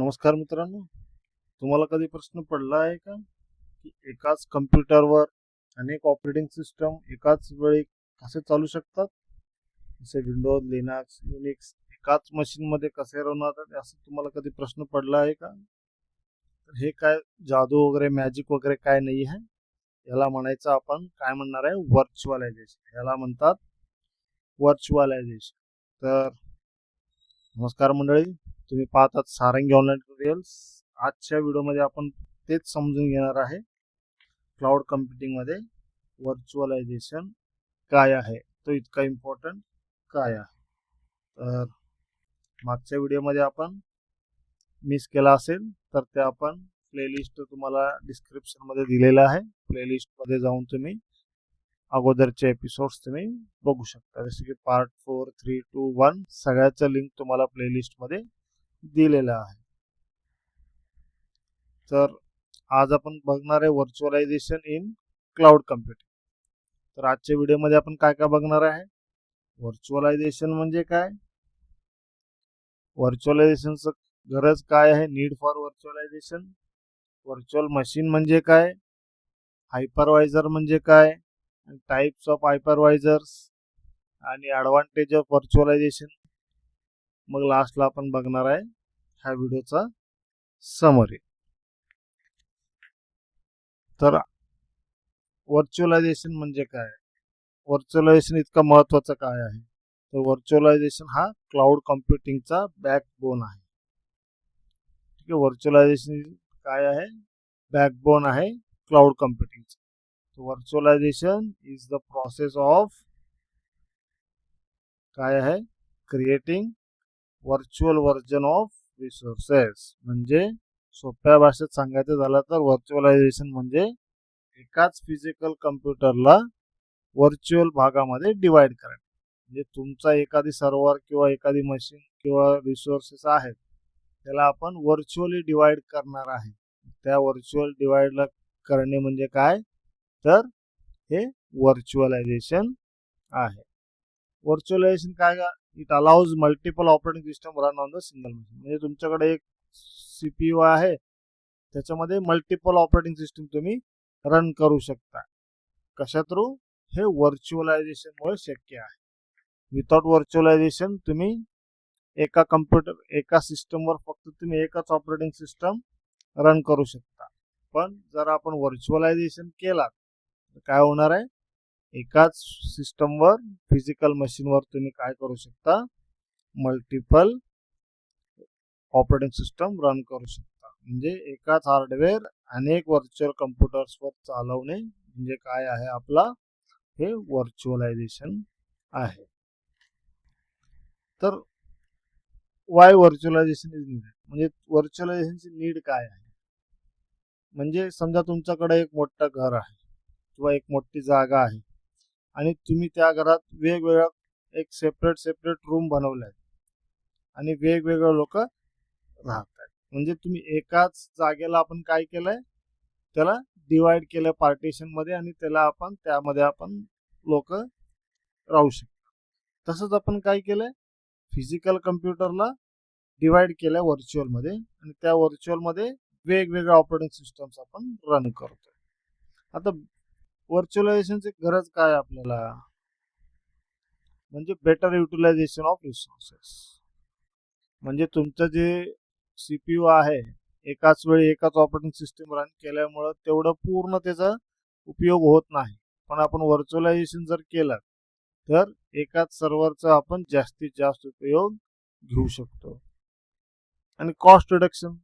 नमस्कार मित्रांनो, तुम्हाला कधी प्रश्न पडला आहे का की एकाच कम्प्युटरवर अनेक ऑपरेटिंग सिस्टम एकाच वेळी कसे चालू शकतात? जसे विंडोज, लिनक्स, युनिक्स एकाच मशीनमध्ये कसे रन होतात, असं तुम्हाला कधी प्रश्न पडला आहे का? तर हे काय जादू वगैरे मॅजिक वगैरे काय नाही आहे. याला म्हणायचं आपण काय म्हणणार आहे, व्हर्च्युअलायझेशन. याला म्हणतात व्हर्च्युअलायझेशन. तर नमस्कार मंडळी, तुम्ही पाहतात सारंगी ऑनलाईन ट्युटोरियल्स. आजच्या व्हिडिओमध्ये आपण तेच समजून घेणार आहे, क्लाउड कम्प्युटिंगमध्ये व्हर्च्युअलायझेशन काय आहे, तो इतका इम्पॉर्टंट काय आहे. तर मागच्या व्हिडिओमध्ये आपण मिस केला असेल तर ते आपण प्लेलिस्ट तुम्हाला डिस्क्रिप्शनमध्ये दिलेला आहे. प्लेलिस्टमध्ये जाऊन तुम्ही अगोदरचे एपिसोड्स तुम्ही बघू शकता, जसे की पार्ट 4, 3, 2, 1 सगळ्याचं लिंक तुम्हाला प्लेलिस्टमध्ये दिलेला आहे. तर आज आपण बघणार आहे व्हर्च्युअलायझेशन इन क्लाउड कम्प्युटिंग. तर आजच्या व्हिडिओमध्ये आपण काय काय बघणार आहे, व्हर्च्युअलायझेशन म्हणजे काय, व्हर्च्युअलायझेशनचं गरज काय आहे, need for virtualisation, virtual machine म्हणजे काय, हायपरवायझर म्हणजे काय, टाइप्स ऑफ हायपरवायझर्स आणि ॲडव्हान्टेज ऑफ व्हर्च्युअलायझेशन. मग लास्टला आपण बघणार आहे ह्या व्हिडिओचा समरी. तर व्हर्च्युअलायझेशन म्हणजे काय, व्हर्च्युअलायझेशन इतका महत्त्वाचं काय आहे, तर व्हर्च्युअलायझेशन हा क्लाउड कम्प्युटिंगचा बॅकबोन आहे. ठीक आहे, व्हर्च्युअलायझेशन काय आहे, बॅकबोन आहे क्लाउड कम्प्युटिंगचं. Virtualization is the process of काय आहे, creating virtual version of resources. म्हणजे सोप्या भाषेत सांगायचं झालं तर व्हर्च्युअलायझेशन म्हणजे एकाच फिजिकल कम्प्युटरला व्हर्च्युअल भागामध्ये डिवाइड करणे. म्हणजे तुमचा एखादी सर्व्हर किंवा एखादी मशीन किंवा रिसोर्सेस आहेत, त्याला आपण व्हर्च्युअली डिवाइड करणार आहे. त्या व्हर्च्युअल डिवाइडला करणे म्हणजे काय, तर हे व्हर्च्युअलायझेशन आहे. व्हर्च्युअलायझेशन काय का, it allows multiple operating system run on the single machine. म्हणजे तुमच्याकडे एक CPU आहे, त्याच्यामध्ये मल्टिपल ऑपरेटिंग सिस्टम तुम्ही रन करू शकता. कशा थ्रू, हे व्हर्च्युअलायझेशनमुळे शक्य आहे. विदाउट व्हर्च्युअलायझेशन तुम्ही एका सिस्टमवर फक्त तुम्ही एकच ऑपरेटिंग सिस्टम रन करू शकता. पण जर आपण व्हर्च्युअलायझेशन केला तर काय होणार आहे, एकाच सिस्टमवर फिजिकल मशीनवर तुम्ही काय करू शकता, मल्टिपल ऑपरेटिंग सिस्टम रन करू शकता. म्हणजे एकाच हार्डवेअर अनेक व्हर्च्युअल कम्प्युटर्सवर चालवणे म्हणजे काय आहे, आपला हे व्हर्च्युअलायझेशन आहे. तर वाय व्हर्च्युअलायझेशन इज नीडेड, म्हणजे व्हर्च्युअलायझेशनची नीड काय आहे. म्हणजे समजा तुमच्याकडे एक मोठं घर आहे किंवा एक मोठी जागा आहे आणि तुम्ही त्या घरात वेगवेगळ्या एक सेपरेट रूम बनवले आहेत आणि वेगवेगळे लोक राहत आहेत. म्हणजे तुम्ही एकाच जागेला आपण काय केलंय, त्याला डिवाइड केलं पार्टिशन मध्ये आणि त्यामध्ये आपण लोक राहू शकतो. तसंच आपण काय केलंय, फिजिकल कम्प्युटरला डिवाइड केलं व्हर्च्युअल मध्ये आणि त्या व्हर्च्युअल मध्ये वेगवेगळ्या ऑपरेटिंग सिस्टम्स आपण रन करतोय. आता व्हर्च्युअलायझेशनची गरज काय आपल्याला, म्हणजे बेटर युटिलायझेशन ऑफ रिसोर्सेस. म्हणजे तुमचं जे CPU आहे, एकाच वेळी एकाच ऑपरेटिंग सिस्टम रन केल्यामुळं तेवढं पूर्ण त्याचा उपयोग होत नाही. पण आपण व्हर्च्युअलायझेशन जर केलं तर एकाच सर्व्हरचा आपण जास्तीत जास्त उपयोग घेऊ शकतो. आणि कॉस्ट रिडक्शन,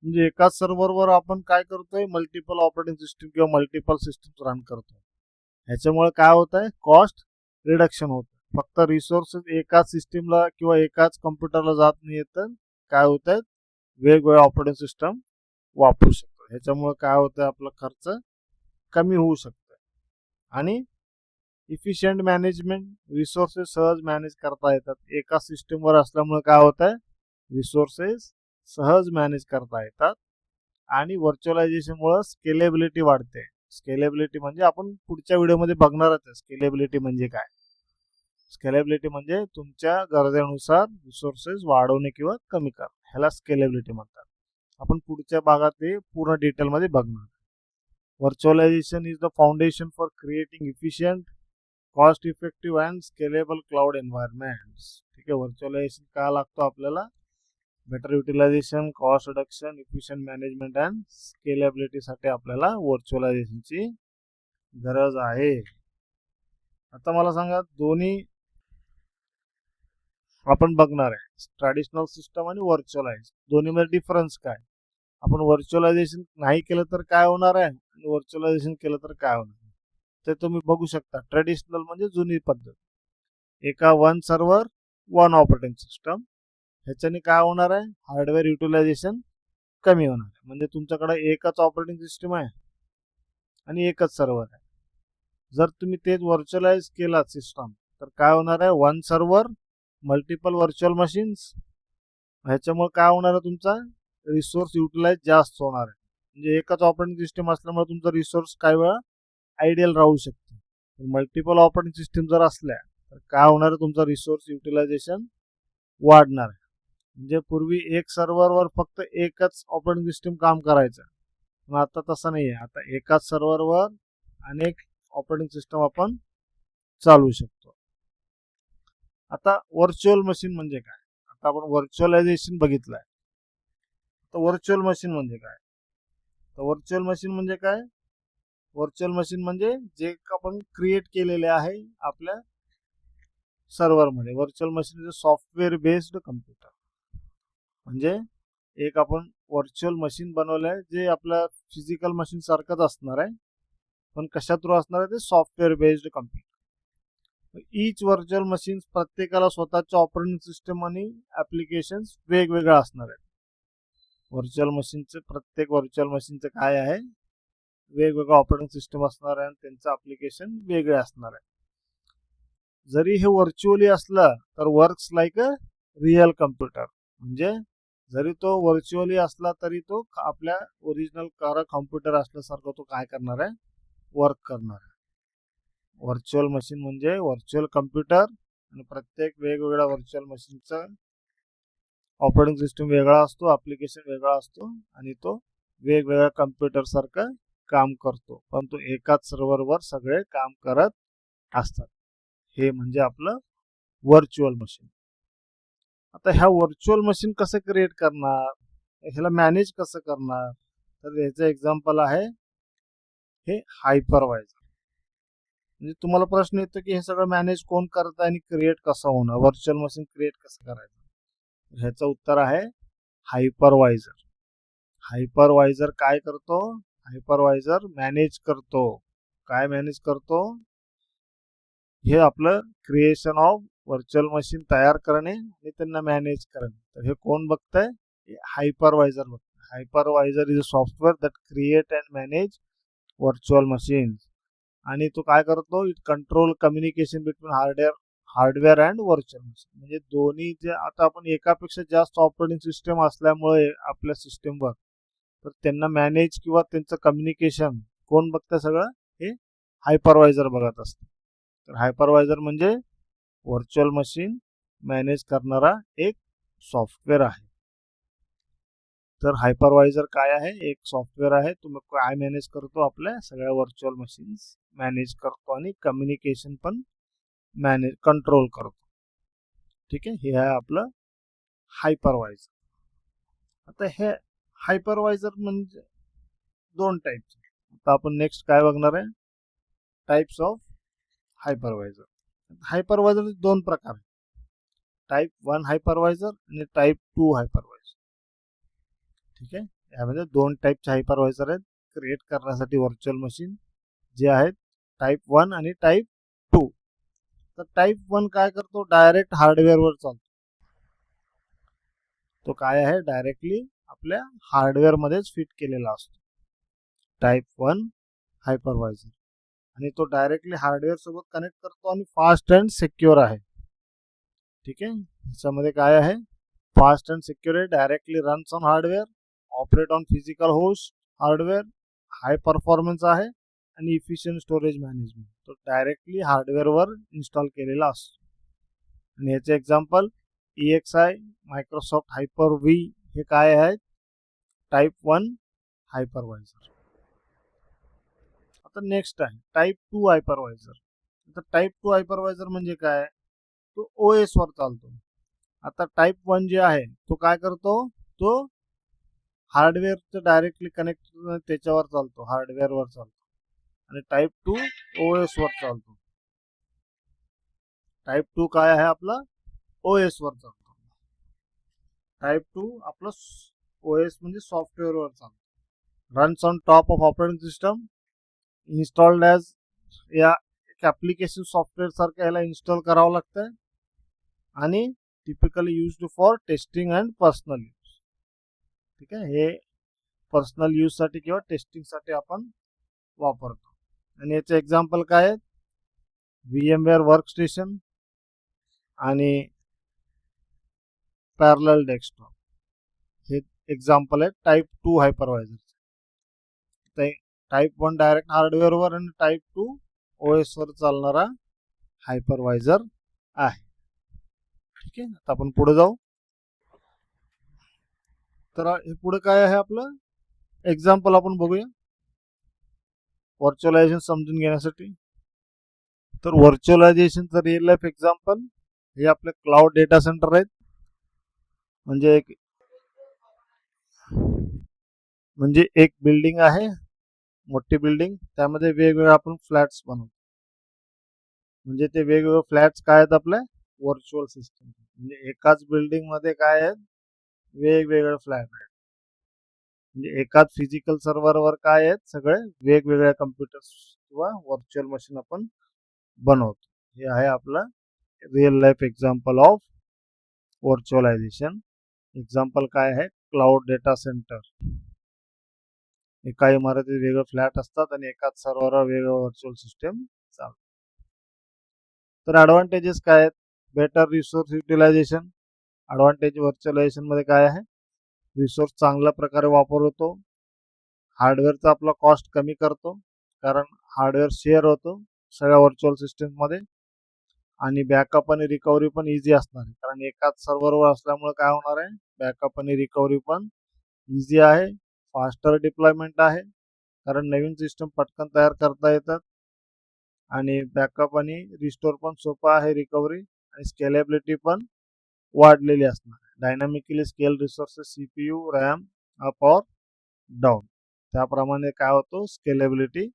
म्हणजे एकाच सर्व्हरवर आपण काय करतोय, मल्टिपल ऑपरेटिंग सिस्टम किंवा मल्टिपल सिस्टम रन करतोय. ह्याच्यामुळे काय होत आहे, कॉस्ट रिडक्शन होत. फक्त रिसोर्सेस एकाच सिस्टीमला किंवा एकाच कम्प्युटरला जात नाही, तर काय होत आहेत, वेगवेगळ्या ऑपरेटिंग सिस्टम वापरू शकतो. ह्याच्यामुळे काय होतं, आपला खर्च कमी होऊ शकतो आणि इफिशियंट मॅनेजमेंट, रिसोर्सेस सहज मॅनेज करता येतात. एका सिस्टीमवर असल्यामुळे काय होत आहे, रिसोर्सेस सहज मॅनेज करता येतात. आणि व्हर्च्युअलायझेशनमुळे स्केलेबिलिटी वाढते. स्केलेबिलिटी म्हणजे आपण पुढच्या व्हिडिओमध्ये बघणारच आहे, स्केलेबिलिटी म्हणजे काय. स्केलेबिलिटी म्हणजे तुमच्या गरजेनुसार रिसोर्सेस वाढवणे किंवा कमी करणे, ह्याला स्केलेबिलिटी म्हणतात. आपण पुढच्या भागात ते पूर्ण डिटेलमध्ये बघणार. Virtualization is the foundation for creating efficient, cost effective and scalable cloud environments. ठीक आहे, व्हर्च्युअलायझेशन का लागतो आपल्याला? Better utilization, cost reduction, efficient management and स्केलेबिलिटीसाठी आपल्याला व्हर्च्युअलायझेशनची गरज आहे. आता मला सांगा, दोन्ही आपण बघणार आहे, ट्रॅडिशनल सिस्टम आणि व्हर्च्युअलायझ, दोन्हीमध्ये डिफरन्स काय? आपण व्हर्च्युअलायझेशन नाही केलं तर काय होणार आहे आणि व्हर्च्युअलायझेशन केलं तर काय होणार आहे, ते तुम्ही बघू शकता. ट्रॅडिशनल म्हणजे जुनी पद्धत, एका one server one operating system. ह्याच्याने काय होणार आहे? हार्डवेअर युटिलायझेशन कमी होणार आहे. म्हणजे तुमच्याकडे एकच ऑपरेटिंग सिस्टम आहे आणि एकच सर्व्हर आहे. जर तुम्ही तेच व्हर्च्युअलाइज केला सिस्टम तर काय होणार आहे? One server multiple virtual machines. ह्याच्यामुळे काय होणार आहे? तुमचा रिसोर्स युटिलाइज जास्त होणार आहे. म्हणजे एकच ऑपरेटिंग सिस्टम असल्यामुळे तुमचा रिसोर्स काही वेळा आयडियल राहू शकते. मल्टिपल ऑपरेटिंग सिस्टम जर असल्या तर काय होणार आहे? तुमचा रिसोर्स युटिलायझेशन वाढणार आहे. म्हणजे पूर्वी एक सर्व्हरवर फक्त एकच ऑपरेटिंग सिस्टम काम करायचं, पण आता तसं नाही आहे. आता एकाच सर्व्हरवर अनेक ऑपरेटिंग सिस्टम आपण चालवू शकतो. आता व्हर्च्युअल मशीन म्हणजे काय? आता आपण व्हर्च्युअलायझेशन बघितलंय. तर व्हर्च्युअल मशीन म्हणजे काय? तर व्हर्च्युअल मशीन म्हणजे काय? व्हर्च्युअल मशीन म्हणजे जे आपण क्रिएट केलेले आहे आपल्या सर्व्हरमध्ये. Virtual machine is a software based computer. म्हणजे एक आपण व्हर्च्युअल मशीन बनवलं आहे जे आपल्या फिजिकल मशीन सारखंच असणार आहे, पण कशा थ्रू असणार आहे? ते software based computer. Each virtual machine प्रत्येकाला स्वतःच्या ऑपरेटिंग सिस्टम आणि ऍप्लिकेशन्स वेगवेगळ्या असणार आहेत. व्हर्च्युअल मशीनचे प्रत्येक व्हर्च्युअल मशीनचं काय आहे? वेगवेगळं ऑपरेटिंग सिस्टम असणार आहे आणि त्यांचं ऍप्लिकेशन वेगळे असणार आहे. जरी हे व्हर्च्युअली असलं तर works like a real computer. म्हणजे जरी तो व्हर्च्युअली असला तरी तो आपल्या ओरिजिनल कॉम्प्युटर असल्यासारखं तो काय करणार आहे? वर्क करणार आहे. व्हर्च्युअल मशीन म्हणजे व्हर्च्युअल कम्प्युटर आणि प्रत्येक वेगवेगळ्या व्हर्च्युअल मशीनचा ऑपरेटिंग सिस्टम वेगळा असतो, ऍप्लिकेशन वेगळा असतो आणि तो वेगवेगळ्या कम्प्युटर सारखं काम करतो, पण तो एकाच सर्व्हरवर सगळे काम करत असतात. हे म्हणजे आपलं व्हर्च्युअल मशीन. आता ह्या व्हर्च्युअल मशीन कसं क्रिएट करणार, ह्याला मॅनेज कसं करणार? तर याचं एक्झाम्पल आहे हे हायपरवायझर. म्हणजे तुम्हाला प्रश्न येतो की हे सगळं मॅनेज कोण करत आणि क्रिएट कसं होणार, व्हर्च्युअल मशीन क्रिएट कसं करायचं? ह्याचं उत्तर आहे हायपरवायझर. हायपरवायझर काय करतो? हायपरवायझर मॅनेज करतो. काय मॅनेज करतो? हे आपलं क्रिएशन ऑफ व्हर्च्युअल मशीन तयार करणे आणि त्यांना मॅनेज करणे. तर हे कोण बघतंय? हायपरवायझर बघतंय. Hypervisor is a software that create and manage virtual machine. आणि तो काय करतो? It control communication between hardware and virtual machine. म्हणजे दोन्ही जे आता आपण एकापेक्षा जास्त ऑपरेटिंग सिस्टम असल्यामुळे आपल्या सिस्टमवर, तर त्यांना मॅनेज किंवा त्यांचं कम्युनिकेशन कोण बघतं? सगळं हे हायपरवायझर बघत असतं. तर हायपरवायझर म्हणजे व्हर्च्युअल मशीन मॅनेज करणारा एक सॉफ्टवेअर आहे. तर हायपरवायझर काय आहे? एक सॉफ्टवेअर आहे. तुम्ही काय मॅनेज करतो? आपल्या सगळ्या व्हर्च्युअल मशीन्स मॅनेज करतो आणि कम्युनिकेशन पण कंट्रोल करतो. ठीक आहे, हे आहे आपलं हायपरवायझर. आता हे हायपरवायझर म्हणजे दोन टाईपचे. आता आपण नेक्स्ट काय बघणार आहे? Types of हायपरवायझर. हायपरवायझर दोन प्रकार आहेत, टाईप 1 हायपरवायझर आणि टाईप 2 हायपरवायझर. ठीक आहे, यामध्ये दोन टाईपचे हायपरवायझर आहेत क्रिएट करण्यासाठी व्हर्च्युअल मशीन, जे आहेत टाईप 1 आणि टाईप 2. तर टाईप 1 काय करतो? डायरेक्ट हार्डवेअरवर चालतो. तो काय आहे? डायरेक्टली आपल्या हार्डवेअरमध्येच फिट केलेला असतो. टाईप 1 हायपरवायझर, आणि तो डायरेक्टली हार्डवेअर सोबत कनेक्ट करतो आणि फास्ट अँड सिक्युअर आहे. ठीक आहे, याच्यामध्ये काय आहे? फास्ट अँड सिक्युअर आहे, directly runs on hardware, operate on physical host hardware, high performance आहे आणि इफिशियंट स्टोरेज मॅनेजमेंट. तो डायरेक्टली हार्डवेअरवर इन्स्टॉल केलेला असतो. आणि याचे example EXI, Microsoft hyper V हे काय आहेत? टाईप 1 हायपरवायझर. आता नेक्स्ट आहे टाईप 2 हायपरवायझर. आता टाईप 2 हायपरवायझर म्हणजे काय? तो ओएस वर चालतो. आता टाईप 1 जे आहे तो काय करतो? तो हार्डवेअरचं डायरेक्टली कनेक्ट त्याच्यावर चालतो, हार्डवेअरवर चालतो. आणि टाईप 2 ओएस वर चालतो. टाईप 2 काय आहे आपला? ओएस वर चालतो. टाईप 2 आपलं ओएस म्हणजे सॉफ्टवेअरवर चालतो. Runs on top of operating system, installed as, या एक ॲप्लिकेशन सॉफ्टवेअर सारखं याला इन्स्टॉल करावं लागतं आणि typically used for testing and personal use. ठीक आहे, हे पर्सनल यूजसाठी किंवा टेस्टिंगसाठी आपण वापरतो. आणि याचे एक्झाम्पल काय आहेत? VMware वर्कस्टेशन आणि पॅरलल डेस्कटॉप हे एक्झाम्पल आहेत टाईप 2 हायपरवायझर. टाईप 1 डायरेक्ट हार्डवेअरवर आणि टाईप 2 ओएस वर चालणारा हायपरवायझर आहे. ठीक आहे, आता आपण पुढे जाऊ. तर हे पुढे काय आहे आपलं एक्झाम्पल आपण बघूया व्हर्च्युअलायझेशन समजून घेण्यासाठी. तर व्हर्च्युअलायझेशनचं रिअल लाईफ एक्झाम्पल हे आपले क्लाउड डेटा सेंटर आहेत. म्हणजे एक बिल्डिंग आहे, मोठी बिल्डिंग, त्यामध्ये वेगवेगळे आपण फ्लॅट्स बनवतो. म्हणजे ते वेगवेगळे फ्लॅट्स काय आहेत आपल्या व्हर्च्युअल सिस्टम. म्हणजे एकाच बिल्डिंग मध्ये काय आहेत वेगवेगळे फ्लॅट आहेत. म्हणजे एकाच फिजिकल सर्व्हरवर काय आहेत सगळे वेगवेगळ्या कम्प्युटर्स किंवा व्हर्च्युअल मशीन आपण बनवतो. हे आहे आपलं real life example of virtualisation. Example काय आहे? Cloud data centre. एका इमारतीत वेगळे फ्लॅट असतात आणि एकाच सर्व्हरवर वेगळं व्हर्च्युअल सिस्टम चालतं. तर ॲडव्हान्टेजेस काय आहेत? Better resource utilisation. Advantage virtualisation मध्ये काय आहे? रिसोर्स चांगल्या प्रकारे वापर होतो. हार्डवेअरचा आपला कॉस्ट कमी करतो, कारण हार्डवेअर शेअर होतो सगळ्या व्हर्च्युअल सिस्टममध्ये. आणि बॅकअप आणि रिकव्हरी पण इझी असणार आहे, कारण एकाच सर्व्हरवर असल्यामुळे काय होणार आहे बॅकअप आणि रिकव्हरी पण इझी आहे. फास्टर डिप्लॉयमेंट आहे, कारण नवीन सिस्टम पटकन तयार करता येतात. आणि बॅकअप आणि रिस्टोर पण सोपं आहे, रिकव्हरी आणि स्केलेबिलिटी पण वाढलेली असणार. Dynamically scale resources CPU RAM up और डाऊन, त्याप्रमाणे काय होतो स्केलेबिलिटी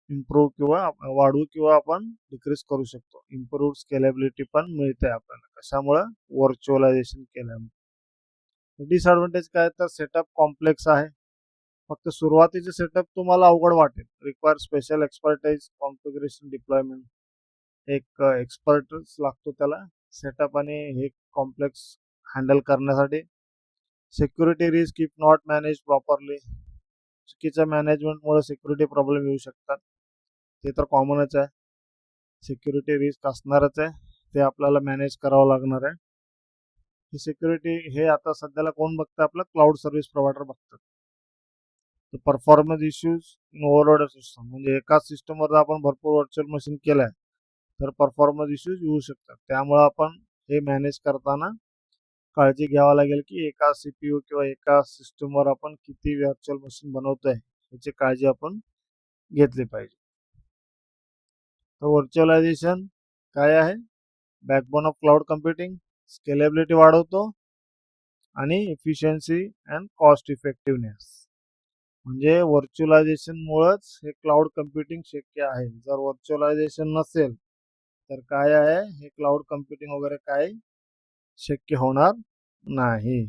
इम्प्रूव्ह किंवा वाढवू किंवा आपण डिक्रीज करू शकतो. इम्प्रूव्ह स्केलेबिलिटी पण मिळते आपल्याला, कशामुळे व्हर्च्युअलायझेशन केल्यामुळे. डिसएडव्हान्टेज काय तर सेटअप कॉम्प्लेक्स आहे. फक्त सुरुवातीचे सेटअप तुम्हाला अवघड वाटेल, require special expertise configuration deployment. एक एक्सपर्टच लागतो त्याला सेटअप आणि हे कॉम्प्लेक्स हँडल करण्यासाठी. Security risk if not manage properly. चुकीच्या मॅनेजमेंटमुळे सिक्युरिटी प्रॉब्लेम येऊ शकतात, ते तर कॉमनच आहे. सिक्युरिटी रिस्क असणारच आहे, ते आपल्याला मॅनेज करावं लागणार आहे. ही सिक्युरिटी हे आता सध्याला कोण बघतं? आपलं क्लाउड सर्व्हिस प्रोव्हायडर बघतात. तर performance issues in overload system, म्हणजे एकाच सिस्टमवर आपण भरपूर व्हर्च्युअल मशीन केलाय तर परफॉर्मन्स इश्यूज येऊ शकतात. त्यामुळे आपण हे मॅनेज करताना काळजी घ्यावी लागेल की एका CPU किंवा एका सिस्टमवर आपण किती व्हर्च्युअल मशीन बनवतोय याची काळजी आपण घेतली पाहिजे. तर व्हर्च्युअलायझेशन काय आहे? Backbone of cloud computing. Scalability वाढवतो आणि एफिशियन्सी अँड कॉस्ट इफेक्टिव्हनेस. म्हणजे व्हर्च्युअलायझेशन मुळेच हे क्लाउड कम्प्युटिंग शक्य आहे. जर व्हर्च्युअलायझेशन नसेल तर काय आहे हे क्लाउड कम्प्युटिंग वगैरे काय शक्य होणार नाही.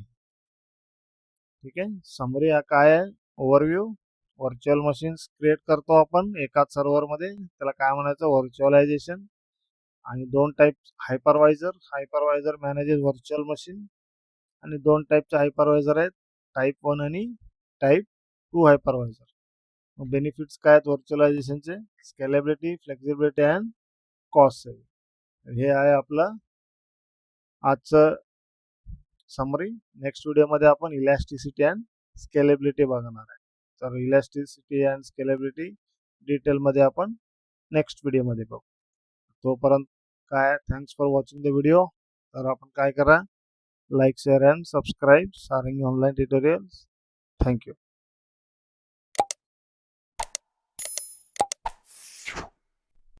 ठीक आहे, समरी हा काय आहे ओव्हरव्ह्यू. व्हर्च्युअल मशीन्स क्रिएट करतो आपण एकाच सर्व्हरमध्ये, त्याला काय म्हणायचं व्हर्च्युअलायझेशन. आणि दोन टाईप हायपरवायझर मॅनेजेस व्हर्च्युअल मशीन. आणि दोन टाईपचे हायपरवायझर आहेत, टाईप 1 आणि टाईप 2 हायपरवायझर. बेनिफिट्स काय आहेत व्हर्च्युअलायझेशनचे? Scalability, flexibility and cost saving. हे आहे आपलं आजचं समरी. नेक्स्ट व्हिडिओमध्ये आपण इलॅस्टिसिटी अँड स्केलेबिलिटी बघणार आहे. तर इलॅस्टिसिटी अँड स्केलेबिलिटी डिटेलमध्ये आपण नेक्स्ट व्हिडिओमध्ये बघू. तोपर्यंत काय, thanks for watching the video. तर आपण काय करा, like share and subscribe sarangi online tutorials. Thank you.